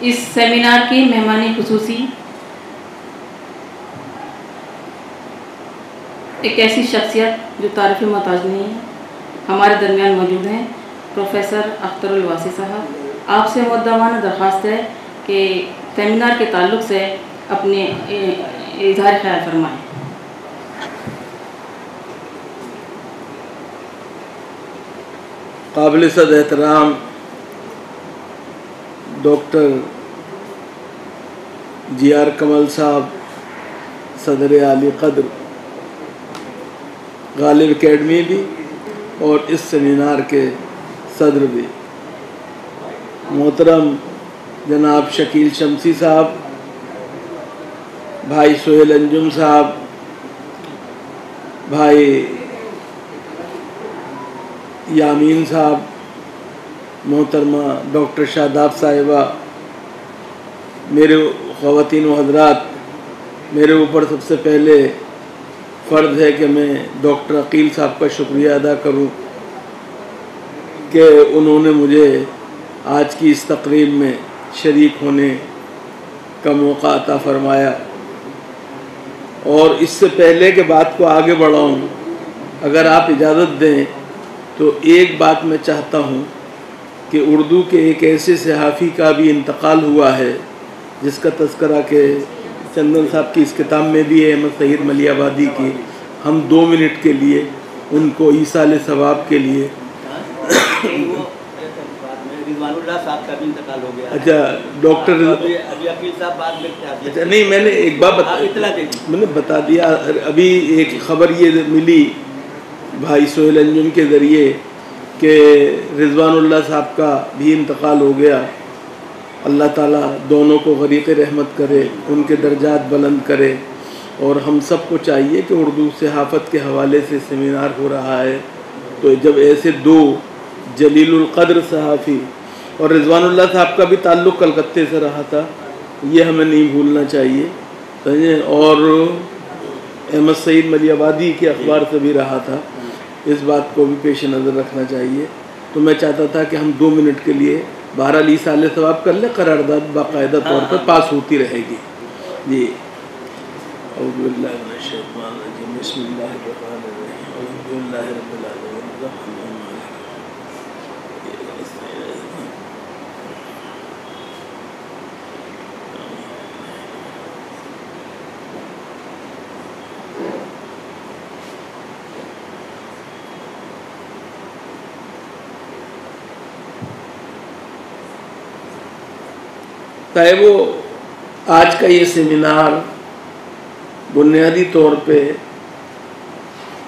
اس seminar کی مہمانی خصوصی ایک ایسی شخصیت جو تعریف محتاج نہیں ہے ہمارے درمیان موجود ہیں پروفیسر اختر الواسی صاحب۔ آپ سے مقدمانہ درخواست ہے کہ سیمینار کے تعلق سے اپنے اظہار خیال فرمائیں۔ قابل صد احترام ڈاکٹر جی آر کمل صاحب، صدر عالی قدر غالب اکیڈمی بھی اور اس سیمینار کے صدر بھی، محترم جناب شکیل شمسی صاحب، بھائی سہیل انجم صاحب، بھائی یامین صاحب، محترمہ ڈاکٹر شاداب صاحبہ، میرے خواتین و حضرات، میرے اوپر سب سے پہلے فرض ہے کہ میں ڈاکٹر عقیل صاحب کا شکریہ ادا کروں کہ انہوں نے مجھے آج کی اس تقریب میں شریک ہونے کا موقع عطا فرمایا۔ اور اس سے پہلے کہ بات کو آگے بڑھاؤں، اگر آپ اجازت دیں تو ایک بات میں چاہتا ہوں کہ اردو کے ایک ایسے صحافی کا بھی انتقال ہوا ہے جس کا تذکرہ کہ چندن صاحب کی اس کتاب میں بھی ہے، احمد سعید ملیح آبادی کی۔ ہم 2 منٹ کے لیے ان کو ایصال ثواب کے لیے رضوان اللہ صاحب کا بھی انتقال ہو گیا۔ اچھا ڈاکٹر عقیل صاحب بعد میں اچھا نہیں، میں نے ایک بات میں نے بتا دیا۔ ابھی ایک خبر یہ ملی بھائی سہیل انجم کے ذریعے کہ رضوان اللہ صاحب کا بھی انتقال ہو گیا۔ اللہ تعالیٰ دونوں کو غریق رحمت کرے، ان کے درجات بلند کرے، اور ہم سب کو چاہیے کہ اردو صحافت کے حوالے سے سیمینار ہو رہا ہے تو جب ایسے 2 جلیل القدر صحافی، اور رضوان اللہ صاحب کا بھی تعلق کلکتے سے رہا تھا، یہ ہمیں نہیں بھولنا چاہیے، اور احمد سعید ملیح آبادی کے اخبار سے بھی رہا تھا، اس بات کو بھی پیش نظر رکھنا چاہیے۔ تو میں چاہتا تھا کہ ہم 2 منٹ کے لیے بہرحال ایصال ثواب کر لیں، قرارداد باقاعدہ طور پر پاس ہوتی رہے گی۔ جی اعوذ باللہ من الشیطان الرجیم، بسم اللہ الرحمن الرحیم، الحمد للہ رب العالمین الرحمن الرحیم۔ وہ آج کا یہ سیمینار بنیادی طور پہ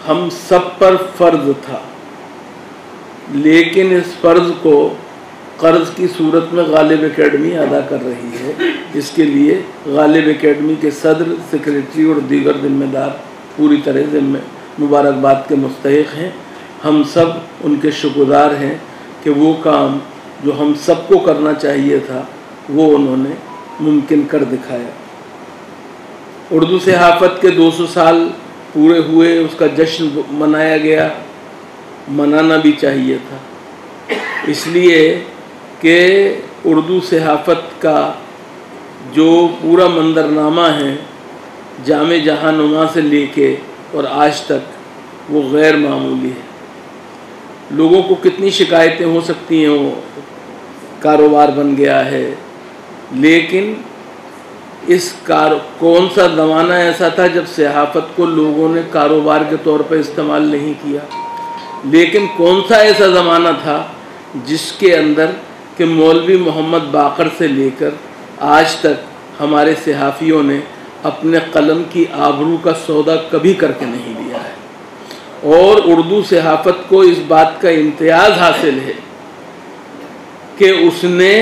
ہم سب پر فرض تھا، لیکن اس فرض کو قرض کی صورت میں غالب اکیڈمی ادا کر رہی ہے۔ اس کے لیے غالب اکیڈمی کے صدر، سیکریٹری اور دیگر ذمہ دار پوری طرح مبارکباد کے مستحق ہیں۔ ہم سب ان کے شکرگزار ہیں کہ وہ کام جو ہم سب کو کرنا چاہیے تھا وہ انہوں نے ممکن کر دکھایا۔ اردو صحافت کے 200 سال پورے ہوئے، اس کا جشن منایا گیا، منانا بھی چاہیے تھا، اس لیے کہ اردو صحافت کا جو پورا منظرنامہ ہے جامع جہاں نما سے لے کے اور آج تک وہ غیر معمولی ہے۔ لوگوں کو کتنی شکایتیں ہو سکتی ہیں، وہ کاروبار بن گیا ہے، لیکن کون سا زمانہ ایسا تھا جب صحافت کو لوگوں نے کاروبار کے طور پر استعمال نہیں کیا، لیکن کون سا ایسا زمانہ تھا جس کے اندر کہ مولوی محمد باقر سے لے کر آج تک ہمارے صحافیوں نے اپنے قلم کی آبرو کا سودا کبھی کر کے نہیں لیا ہے۔ اور اردو صحافت کو اس بات کا امتیاز حاصل ہے کہ اس نے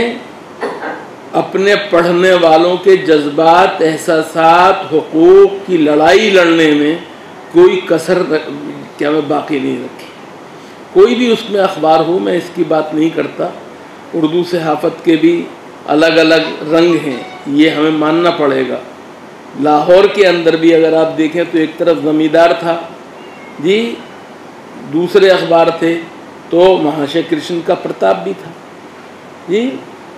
اپنے پڑھنے والوں کے جذبات، احساسات، حقوق کی لڑائی لڑنے میں کوئی کسر باقی نہیں رکھی۔ کوئی بھی اس میں اخبار ہو، میں اس کی بات نہیں کرتا، اردو صحافت کے بھی الگ الگ رنگ ہیں، یہ ہمیں ماننا پڑے گا۔ لاہور کے اندر بھی اگر آپ دیکھیں تو ایک طرف زمیندار تھا جی، دوسرے اخبار تھے تو مہاشے کرشن کا پرتاپ بھی تھا جی،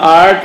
8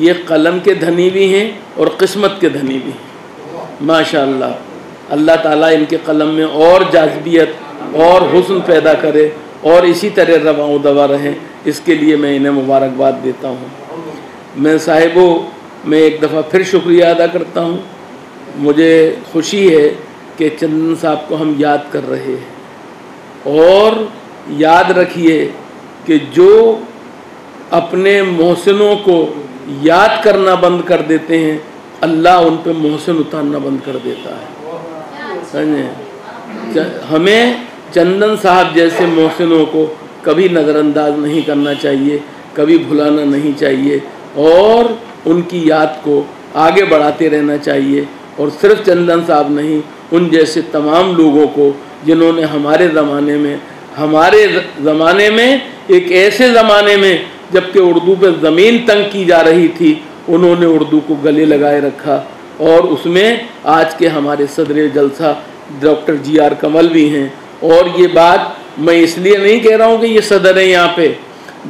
یہ قلم کے دھنی بھی ہیں اور قسمت کے دھنی بھی ہیں ماشاءاللہ. اللہ تعالیٰ ان کے قلم میں اور جاذبیت اور حسن پیدا کرے اور اسی طرح رواں و دوا رہیں. اس کے لیے میں انہیں مبارکباد دیتا ہوں. میں صاحبوں میں ایک دفعہ پھر شکریہ ادا کرتا ہوں. مجھے خوشی ہے کہ چندن صاحب کو ہم یاد کر رہے ہیں، اور یاد رکھیے کہ جو اپنے محسنوں کو یاد کرنا بند کر دیتے ہیں اللہ ان پہ محسن اتارنا بند کر دیتا ہے. سمجھیں؟ ہمیں چندن صاحب جیسے محسنوں کو کبھی نظر انداز نہیں کرنا چاہیے، کبھی بھلانا نہیں چاہیے، اور ان کی یاد کو آگے بڑھاتے رہنا چاہیے. اور صرف چندن صاحب نہیں، ان جیسے تمام لوگوں کو جنہوں نے ہمارے زمانے میں ایک ایسے زمانے میں جب کہ اردو پہ زمین تنگ کی جا رہی تھی، انہوں نے اردو کو گلے لگائے رکھا. اور اس میں آج کے ہمارے صدر جلسہ ڈاکٹر جی آر کمل بھی ہیں. اور یہ بات میں اس لیے نہیں کہہ رہا ہوں کہ یہ صدر ہیں یہاں پہ،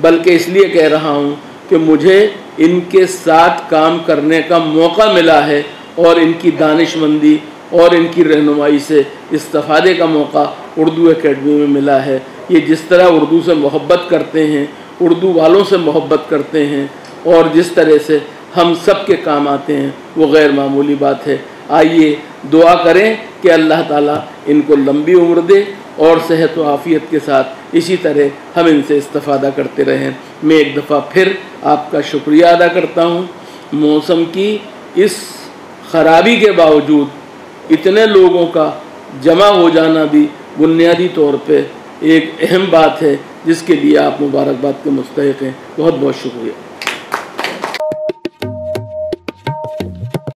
بلکہ اس لیے کہہ رہا ہوں کہ مجھے ان کے ساتھ کام کرنے کا موقع ملا ہے، اور ان کی دانش مندی اور ان کی رہنمائی سے استفادے کا موقع اردو اکیڈمی میں ملا ہے. یہ جس طرح اردو سے محبت کرتے ہیں، اردو والوں سے محبت کرتے ہیں، اور جس طرح سے ہم سب کے کام آتے ہیں، وہ غیر معمولی بات ہے. آئیے دعا کریں کہ اللہ تعالیٰ ان کو لمبی عمر دے اور صحت و عافیت کے ساتھ اسی طرح ہم ان سے استفادہ کرتے رہیں. میں ایک دفعہ پھر آپ کا شکریہ ادا کرتا ہوں. موسم کی اس خرابی کے باوجود اتنے لوگوں کا جمع ہو جانا بھی بنیادی طور پہ ایک اہم بات ہے، جس کے لیے آپ مبارکباد کے مستحق ہیں. بہت بہت شکریہ.